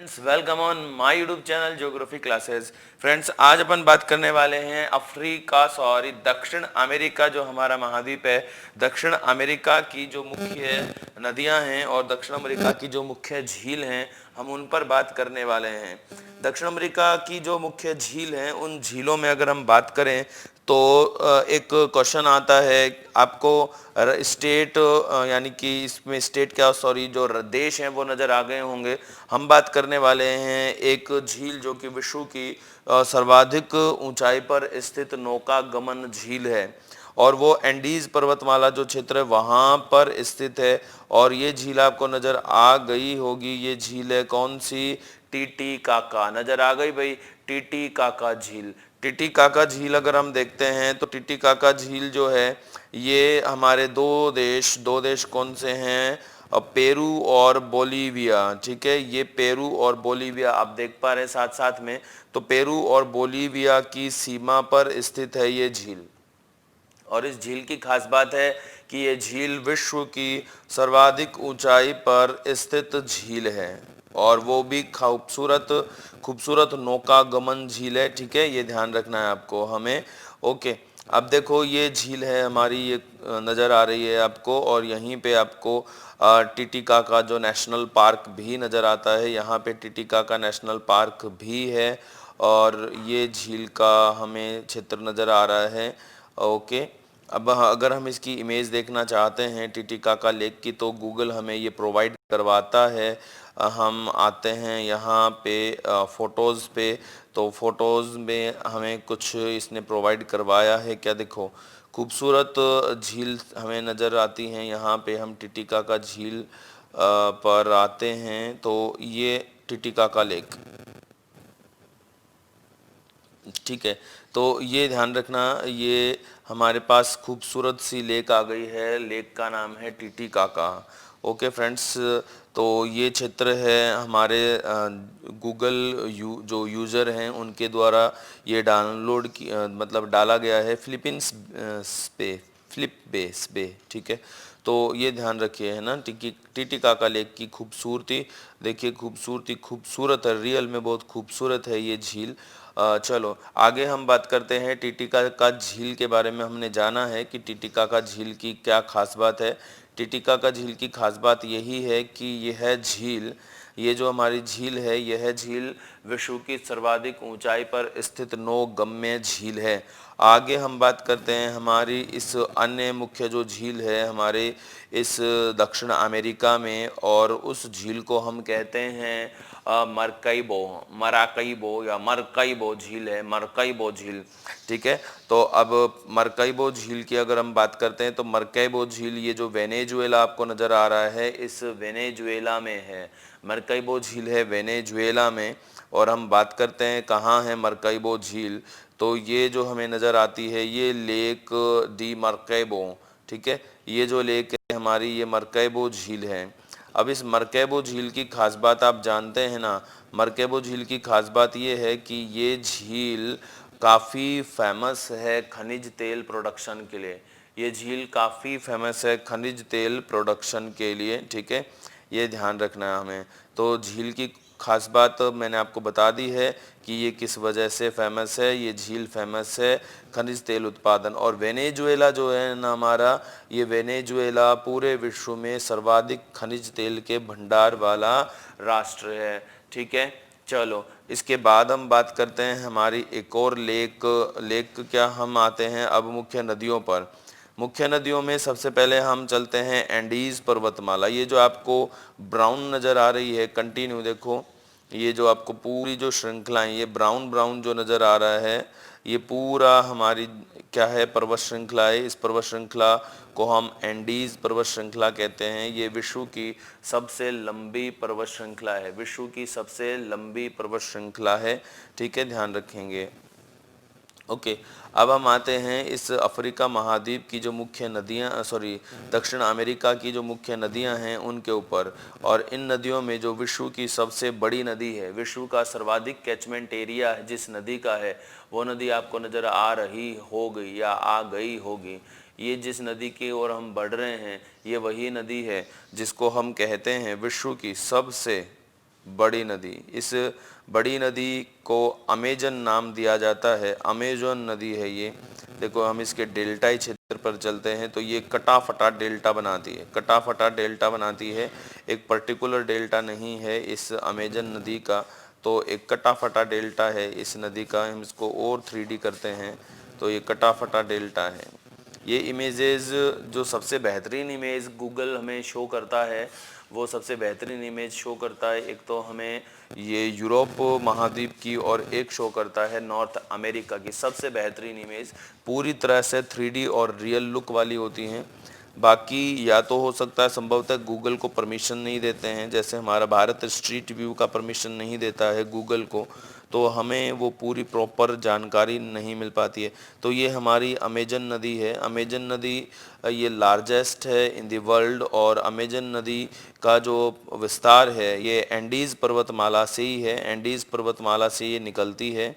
Friends welcome on my YouTube channel geography classes. Friends आज अपन बात करने वाले हैं अफ्रीका सॉरी दक्षिण अमेरिका जो हमारा महाद्वीप है, दक्षिण अमेरिका की जो मुख्य नदियां हैं और दक्षिण अमेरिका की जो मुख्य झील हैं हम उन पर बात करने वाले हैं। दक्षिण अमेरिका की जो मुख्य झील हैं उन झीलों में अगर हम बात करें तो एक क्वेश्चन आता है आपको स्टेट यानी कि इसमें स्टेट क्या सॉरी जो देश हैं वो नज़र आ गए होंगे। हम बात करने वाले हैं एक झील जो कि विश्व की सर्वाधिक ऊंचाई पर स्थित नौका गमन झील है और वो एंडीज पर्वतमाला जो क्षेत्र है वहाँ पर स्थित है। और ये झील आपको नज़र आ गई होगी। ये झील है कौन सी? टीटीकाका। नज़र आ गई भाई, टीटीकाका झील। टिटिकाका झील अगर हम देखते हैं तो टिटिकाका झील जो है ये हमारे दो देश कौन से हैं? पेरू और बोलीविया। ठीक है, ये पेरू और बोलीविया आप देख पा रहे हैं साथ साथ में। तो पेरू और बोलीविया की सीमा पर स्थित है ये झील। और इस झील की खास बात है कि ये झील विश्व की सर्वाधिक ऊंचाई पर स्थित झील है और वो भी खूबसूरत खूबसूरत नौका गमन झील है। ठीक है, ये ध्यान रखना है आपको हमें। ओके, अब देखो ये झील है हमारी, ये नज़र आ रही है आपको और यहीं पे आपको टिटिकाका जो नेशनल पार्क भी नज़र आता है। यहाँ पे टिटिकाका नेशनल पार्क भी है और ये झील का हमें क्षेत्र नज़र आ रहा है। ओके, अब अगर हम इसकी इमेज देखना चाहते हैं टिटिकाका लेक की तो गूगल हमें ये प्रोवाइड करवाता है। हम आते हैं यहाँ पे फ़ोटोज़ पे, तो फ़ोटोज़ में हमें कुछ इसने प्रोवाइड करवाया है। क्या देखो, खूबसूरत झील हमें नज़र आती हैं। यहाँ पे हम टिटिकाका झील पर आते हैं तो ये टिटिकाका लेक। ठीक है, तो ये ध्यान रखना, ये हमारे पास खूबसूरत सी लेक आ गई है। लेक का नाम है टिटिकाका। ओके फ्रेंड्स, तो ये क्षेत्र है हमारे गूगल जो यूज़र हैं उनके द्वारा ये डाउनलोड की मतलब डाला गया है फिलीपींस पे, फ्लिप बेस बे। ठीक है, तो ये ध्यान रखिए है ना। टिटिकाका लेक की खूबसूरती देखिए, खूबसूरती खूबसूरत है, रियल में बहुत खूबसूरत है ये झील। चलो आगे हम बात करते हैं टिटिकाका झील के बारे में। हमने जाना है कि टिटिकाका झील की क्या खास बात है। टिटिकाका झील की खास बात यही है कि यह झील, ये जो हमारी झील है, यह झील विश्व की सर्वाधिक ऊंचाई पर स्थित नौगम्य झील है। आगे हम बात करते हैं हमारी इस अन्य मुख्य जो झील है हमारे इस दक्षिण अमेरिका में, और उस झील को हम कहते हैं मरकैबो, मराकैबो या मरकैबो झील है, मरकैबो झील। ठीक है, तो अब मरकैबो झील की अगर हम बात करते हैं तो मरकैबो झील ये जो वेनेजुएला आपको नज़र आ रहा है, इस वेनेजुएला में है। मरकैबो झील है वेनेजुएला में। और हम बात करते हैं कहाँ है मरकैबो झील, तो ये जो हमें नज़र आती है ये लेक दी मरकैबो। ठीक है, ये जो लेक है हमारी ये मरकैबो झील है। अब इस मरकैबो झील की खास बात आप जानते हैं ना। मरकैबो झील की खास बात ये है कि ये झील काफ़ी फेमस है खनिज तेल प्रोडक्शन के लिए। ये झील काफ़ी फेमस है खनिज तेल प्रोडक्शन के लिए। ठीक है, ये ध्यान रखना है हमें। तो झील की खास बात मैंने आपको बता दी है कि ये किस वजह से फेमस है। ये झील फेमस है खनिज तेल उत्पादन। और वेनेजुएला जो है ना हमारा, ये वेनेजुएला पूरे विश्व में सर्वाधिक खनिज तेल के भंडार वाला राष्ट्र है। ठीक है, चलो इसके बाद हम बात करते हैं हमारी एक और लेक क्या, हम आते हैं अब मुख्य नदियों पर। मुख्य नदियों में सबसे पहले हम चलते हैं एंडीज पर्वतमाला। ये जो आपको ब्राउन नज़र आ रही है, कंटिन्यू देखो, ये जो आपको पूरी जो श्रृंखला है, ये ब्राउन ब्राउन जो नज़र आ रहा है, ये पूरा हमारी क्या है, पर्वत श्रृंखला है। इस पर्वत श्रृंखला को हम एंडीज पर्वत श्रृंखला कहते हैं। ये विश्व की सबसे लंबी पर्वत श्रृंखला है, विश्व की सबसे लंबी पर्वत श्रृंखला है। ठीक है, ध्यान रखेंगे। ओके, अब हम आते हैं इस अफ्रीका महाद्वीप की जो मुख्य नदियां सॉरी दक्षिण अमेरिका की जो मुख्य नदियां हैं उनके ऊपर। और इन नदियों में जो विश्व की सबसे बड़ी नदी है, विश्व का सर्वाधिक कैचमेंट एरिया है जिस नदी का है, वो नदी आपको नज़र आ रही होगी या आ गई होगी। ये जिस नदी की ओर हम बढ़ रहे हैं ये वही नदी है जिसको हम कहते हैं विश्व की सबसे बड़ी नदी। इस बड़ी नदी को अमेजन नाम दिया जाता है, अमेजन नदी है ये। देखो हम इसके डेल्टाई क्षेत्र पर चलते हैं तो ये कटा फटा डेल्टा बनाती है, कटा फटा डेल्टा बनाती है। एक पर्टिकुलर डेल्टा नहीं है इस अमेजन नदी का, तो एक कटा फटा डेल्टा है इस नदी का। हम इसको और 3D करते हैं तो ये कटा फटा डेल्टा है। ये इमेजेस जो सबसे बेहतरीन इमेज गूगल हमें शो करता है, वो सबसे बेहतरीन इमेज शो करता है। एक तो हमें ये यूरोप महाद्वीप की और एक शो करता है नॉर्थ अमेरिका की। सबसे बेहतरीन इमेज पूरी तरह से 3D और रियल लुक वाली होती हैं। बाकी या तो हो सकता है संभवतः गूगल को परमिशन नहीं देते हैं, जैसे हमारा भारत स्ट्रीट व्यू का परमिशन नहीं देता है गूगल को, तो हमें वो पूरी प्रॉपर जानकारी नहीं मिल पाती है। तो ये हमारी अमेजन नदी है। अमेजन नदी ये लार्जेस्ट है इन द वर्ल्ड, और अमेजन नदी का जो विस्तार है ये एंडीज़ पर्वतमाला से ही है। एंडीज़ पर्वतमाला से ये निकलती है।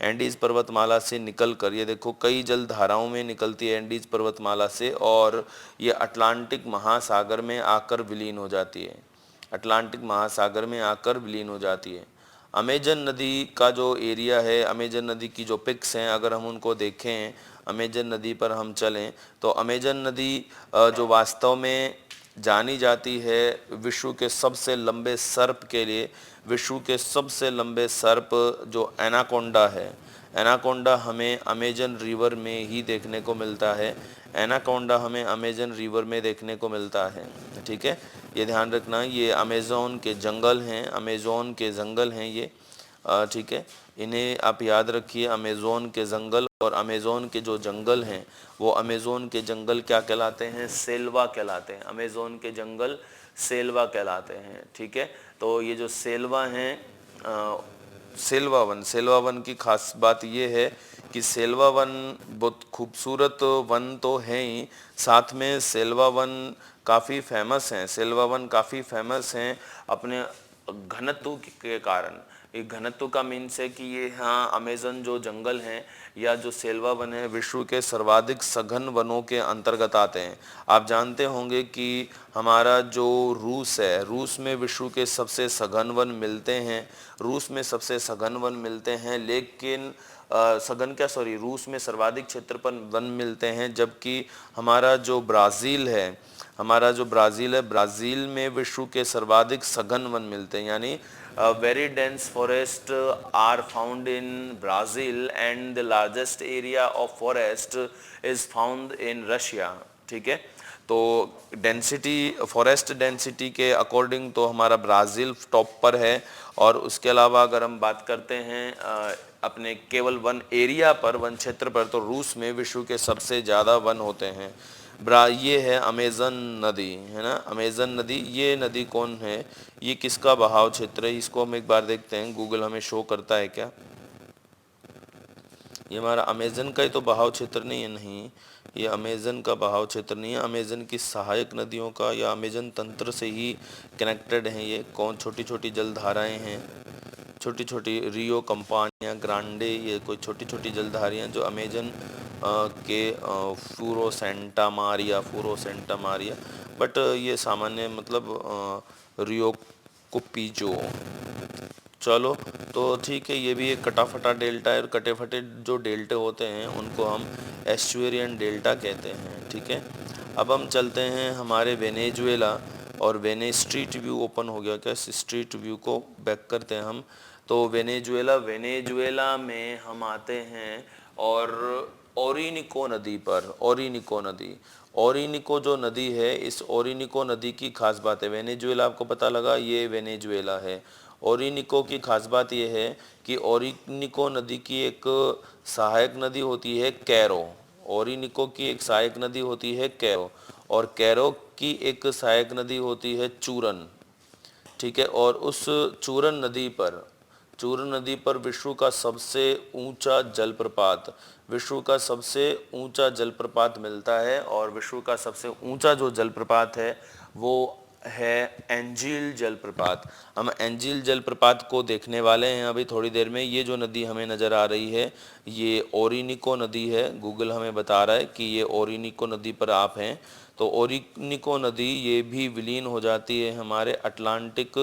एंडीज़ पर्वतमाला से निकल कर ये देखो कई जल धाराओं में निकलती है एंडीज़ पर्वतमाला से, और ये अटलांटिक महासागर में आकर विलीन हो जाती है। अटलांटिक महासागर में आकर विलीन हो जाती है। अमेजन नदी का जो एरिया है, अमेजन नदी की जो पिक्स हैं, अगर हम उनको देखें, अमेजन नदी पर हम चलें तो अमेजन नदी जो वास्तव में जानी जाती है विश्व के सबसे लंबे सर्प के लिए। विश्व के सबसे लंबे सर्प जो एनाकोंडा है, एनाकोंडा हमें अमेजन रिवर में ही देखने को मिलता है। एनाकोंडा हमें अमेजन रिवर में देखने को मिलता है। ठीक है, ये ध्यान रखना, ये अमेज़न के जंगल हैं, अमेज़न के जंगल हैं ये। ठीक है, इन्हें आप याद रखिए, अमेज़न के जंगल। और अमेज़न के जो जंगल हैं वो अमेज़न के जंगल क्या कहलाते हैं? सेल्वा कहलाते हैं। अमेज़न के जंगल सेल्वा कहलाते हैं। ठीक है, तो ये जो सेल्वा हैं, सेल्वा वन, सेल्वा वन की खास बात ये है कि सेल्वा वन बहुत खूबसूरत वन तो है ही, साथ में सेल्वा वन काफ़ी फेमस हैं। सेल्वा वन काफ़ी फेमस हैं अपने घनत्व के कारण। ये घनत्व का मीन्स है कि ये हाँ अमेज़न जो जंगल हैं या जो सेल्वा वन है विश्व के सर्वाधिक सघन वनों के अंतर्गत आते हैं। आप जानते होंगे कि हमारा जो रूस है, रूस में विश्व के सबसे सघन वन मिलते हैं। रूस में सबसे सघन वन मिलते हैं, लेकिन सघन क्या, सॉरी, रूस में सर्वाधिक क्षेत्र पर वन मिलते हैं, जबकि हमारा जो ब्राज़ील है, हमारा जो ब्राज़ील है, ब्राज़ील में विश्व के सर्वाधिक सघन वन मिलते हैं। यानी very dense forest are found in Brazil and the largest area of forest is found in Russia। ठीक है, तो डेंसिटी, फॉरेस्ट डेंसिटी के अकॉर्डिंग तो हमारा ब्राज़ील टॉप पर है। और उसके अलावा अगर हम बात करते हैं अपने केवल वन एरिया पर, वन क्षेत्र पर, तो रूस में विश्व के सबसे ज़्यादा वन होते हैं। ये है अमेज़न नदी, है ना, अमेज़न नदी। ये नदी कौन है, ये किसका बहाव क्षेत्र है, इसको हम एक बार देखते हैं, गूगल हमें शो करता है क्या। ये हमारा अमेज़न का ही तो बहाव क्षेत्र नहीं है, नहीं, ये अमेज़न का बहाव क्षेत्र नहीं है, अमेज़न की सहायक नदियों का या अमेज़न तंत्र से ही कनेक्टेड हैं ये। कौन, छोटी छोटी जलधाराएँ हैं, छोटी छोटी रियो कंपानिया ग्रांडे, ये कोई छोटी छोटी जलधारियाँ जो अमेजन के फूरो सेंटा मारिया, बट ये सामान्य मतलब रियो कुपीजो। चलो, तो ठीक है, ये भी एक कटा फटा डेल्टा है, और कटे फटे जो डेल्टे होते हैं उनको हम एस्चुएरियन डेल्टा कहते हैं। ठीक है, अब हम चलते हैं हमारे वेनेजुएला, और स्ट्रीट व्यू ओपन हो गया क्या, स्ट्रीट व्यू को बैक करते हैं हम। तो वेनेजुएला, वेनेजुएला में हम आते हैं और ओरिनिको नदी पर, ओरिनिको नदी, ओरिनिको जो नदी है, इस ओरिनिको नदी की खास बात है। वेनेजुएला आपको पता लगा, ये वेनेजुएला है। ओरिनिको की खास बात यह है कि ओरिनिको नदी की एक सहायक नदी होती है कैरो। ओरिनिको की एक सहायक नदी होती है कैरो, और कैरो की एक सहायक नदी होती है चूरन। ठीक है, और उस चूरन नदी पर विश्व का सबसे ऊंचा जलप्रपात, विश्व का सबसे ऊंचा जलप्रपात मिलता है। और विश्व का सबसे ऊंचा जो जलप्रपात है वो है एंजील जलप्रपात। हम एंजील जलप्रपात को देखने वाले हैं अभी थोड़ी देर में। ये जो नदी हमें नज़र आ रही है ये ओरिनिको नदी है। गूगल हमें बता रहा है कि ये ओरिनिको नदी पर आप हैं। तो ओरिनिको नदी ये भी विलीन हो जाती है हमारे अटलांटिक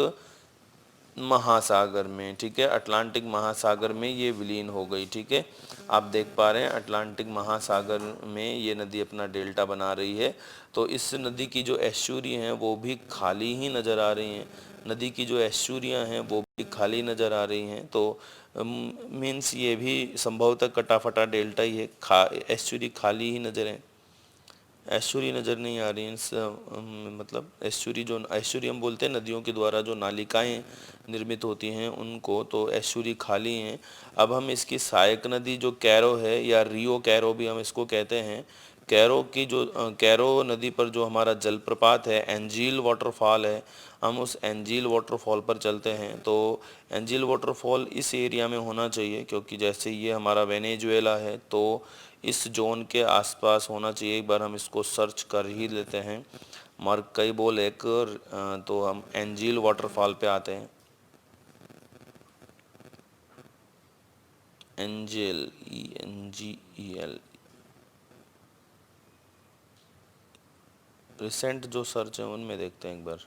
महासागर में, ठीक है, अटलांटिक महासागर में ये विलीन हो गई, ठीक है। आप देख पा रहे हैं अटलांटिक महासागर में ये नदी अपना डेल्टा बना रही है। तो इस नदी की जो एस्चुरी हैं वो भी खाली ही नज़र आ रही हैं, नदी की जो एस्चुरियाँ हैं वो भी खाली नज़र आ रही हैं। तो मीन्स ये भी संभवतः कटाफटा डेल्टा ही है, एस्चुरी खाली ही नज़र है, एस्चुरी नज़र नहीं आ रही है। मतलब एस्चुरी, जो एस्चुरी हम बोलते हैं नदियों के द्वारा जो नालिकाएं निर्मित होती हैं उनको, तो एस्चुरी खाली हैं। अब हम इसकी सहायक नदी जो कैरो है, या रियो कैरो भी हम इसको कहते हैं, कैरो की जो कैरो नदी पर जो हमारा जलप्रपात है, एंजील वाटरफॉल है, हम उस एंजील वाटरफॉल पर चलते हैं। तो एंजील वाटरफॉल इस एरिया में होना चाहिए, क्योंकि जैसे ये हमारा वेनेजुएला है तो इस जोन के आसपास होना चाहिए। एक बार हम इसको सर्च कर ही लेते हैं, मार्कैबो लेक, तो हम एंजील वाटरफॉल पे आते हैं। एंजेल, ENGEL, रिसेंट जो सर्च है उनमें देखते हैं एक बार।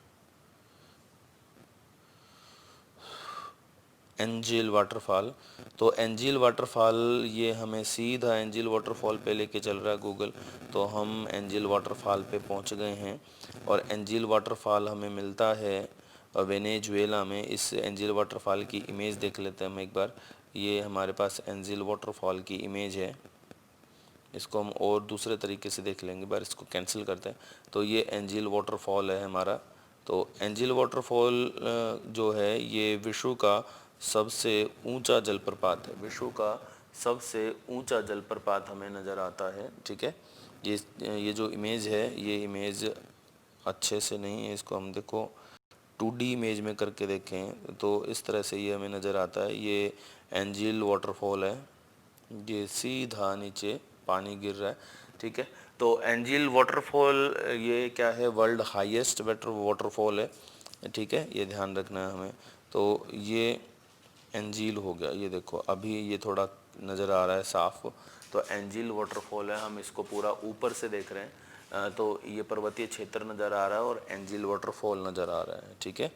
एंजिल वाटरफॉल, तो एंजिल वाटरफॉल ये हमें सीधा एंजिल वाटरफॉल पे लेके चल रहा है गूगल। तो हम एंजिल वाटरफॉल पे पहुंच गए हैं, और एंजिल वाटरफॉल हमें मिलता है वेनेजुएला में। इस एंजिल वाटरफॉल की इमेज देख लेते हैं हम एक बार। ये हमारे पास एंजिल वाटरफॉल की इमेज है, इसको हम और दूसरे तरीके से देख लेंगे, बार इसको कैंसिल करते हैं। तो ये एंजिल वाटरफॉल है हमारा। तो एंजिल वाटरफॉल जो है ये विश्व का सबसे ऊंचा जलप्रपात है, विश्व का सबसे ऊंचा जलप्रपात हमें नज़र आता है, ठीक है। ये जो इमेज है, ये इमेज अच्छे से नहीं है, इसको हम देखो 2D इमेज में करके देखें तो इस तरह से ये हमें नज़र आता है। ये एंजिल वाटरफॉल है, ये सीधा नीचे पानी गिर रहा है, ठीक है। तो एंजिल वाटरफॉल ये क्या है, वर्ल्ड हाईएस्ट वाटरफॉल है, ठीक है, ये ध्यान रखना है हमें। तो ये एंजिल हो गया, ये देखो अभी ये थोड़ा नज़र आ रहा है साफ। तो एंजिल वाटरफॉल है, हम इसको पूरा ऊपर से देख रहे हैं, तो ये पर्वतीय क्षेत्र नज़र आ रहा है और एंजिल वाटरफॉल नज़र आ रहा है, ठीक है।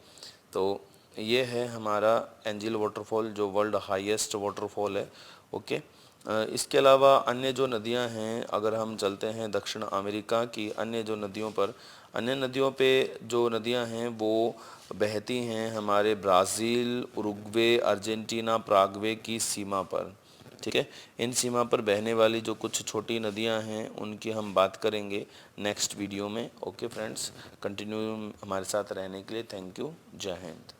तो ये है हमारा एंजिल वाटरफॉल जो वर्ल्ड हाईएस्ट वाटरफॉल है, ओके। इसके अलावा अन्य जो नदियां हैं, अगर हम चलते हैं दक्षिण अमेरिका की अन्य जो नदियों पर, अन्य नदियों पे जो नदियां हैं वो बहती हैं हमारे ब्राज़ील, उरुग्वे, अर्जेंटीना, पराग्वे की सीमा पर, ठीक है। इन सीमा पर बहने वाली जो कुछ छोटी नदियां हैं उनकी हम बात करेंगे नेक्स्ट वीडियो में। ओके फ्रेंड्स, कंटिन्यू हमारे साथ रहने के लिए थैंक यू, जय हिंद।